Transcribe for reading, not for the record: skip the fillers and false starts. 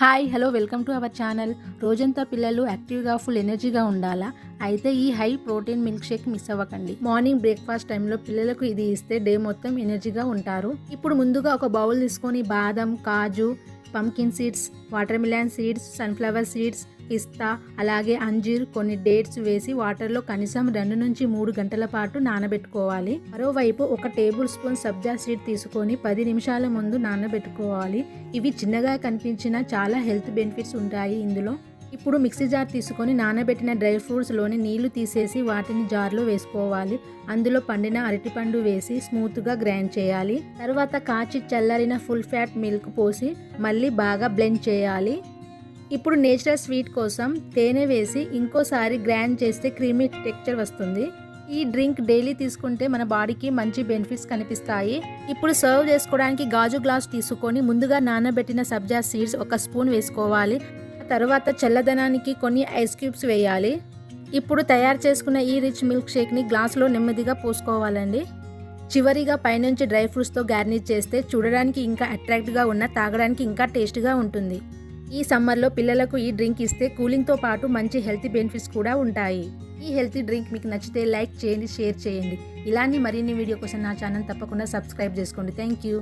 Hi hello welcome to our channel. రోజంతా పిల్లలు యాక్టివ్గా ఫుల్ ఎనర్జీగా ఉండాలా? అయితే ఈ high protein milk shake miss అవ్వకండి. మార్నింగ్ బ్రేక్ఫాస్ట్ టైంలో పిల్లలకు ఇది ఇస్తే డే మొత్తం ఎనర్జీగా ఉంటారు. ఇప్పుడు ముందుగా ఒక బౌల్ తీసుకొని బాదం, కాజు, pumpkin seeds, water melon seeds, sunflower seeds, పిస్తా, అలాగే అంజీర్, కొన్ని డేట్స్ వేసి వాటర్లో కనీసం 2 నుంచి 3 గంటల పాటు నానబెట్టుకోవాలి. మరోవైపు ఒక టేబుల్ స్పూన్ సబ్జా సీడ్ తీసుకొని 10 నిమిషాల ముందు నానబెట్టుకోవాలి. ఇవి చిన్నగా కనిపించినా చాలా హెల్త్ బెనిఫిట్స్ ఉంటాయి ఇందులో. ఇప్పుడు మిక్సీ జార్ తీసుకొని నానబెట్టిన డ్రై ఫ్రూట్స్లోని నీళ్లు తీసేసి వాటిని జార్లో వేసుకోవాలి. అందులో పండిన అరటిపండు వేసి స్మూత్గా గ్రైండ్ చేయాలి. తర్వాత కాచి చల్లారిన ఫుల్ ఫ్యాట్ మిల్క్ పోసి మళ్ళీ బాగా బ్లెండ్ చేయాలి. ఇప్పుడు నేచురల్ స్వీట్ కోసం తేనె వేసి ఇంకోసారి గ్రైండ్ చేస్తే క్రీమీ టెక్స్చర్ వస్తుంది. ఈ డ్రింక్ డైలీ తీసుకుంటే మన బాడీకి మంచి బెనిఫిట్స్ కనిపిస్తాయి. ఇప్పుడు సర్వ్ చేసుకోవడానికి గాజు గ్లాస్ తీసుకొని ముందుగా నానబెట్టిన సబ్జా సీడ్స్ 1 స్పూన్ వేసుకోవాలి. తర్వాత చల్లదనానికి కొన్ని ఐస్ క్యూబ్స్ వేయాలి. ఇప్పుడు తయారు చేసుకున్న ఈ రిచ్ మిల్క్ షేక్ని గ్లాసులో నెమ్మదిగా పోసుకోవాలండి. చివరిగా పైనుంచి డ్రై ఫ్రూట్స్తో గార్నిష్ చేస్తే చూడడానికి ఇంకా అట్రాక్ట్గా ఉన్న తాగడానికి ఇంకా టేస్ట్గా ఉంటుంది. ఈ సమ్మర్లో పిల్లలకు ఈ డ్రింక్ ఇస్తే కూలింగ్తో పాటు మంచి హెల్తీ బెనిఫిట్స్ కూడా ఉంటాయి. ఈ హెల్తీ డ్రింక్ మీకు నచ్చితే లైక్ చేయండి, షేర్ చేయండి. ఇలాంటి మరిన్ని వీడియో కోసం నా ఛానల్ తప్పకుండా సబ్స్క్రైబ్ చేసుకోండి. Thank you.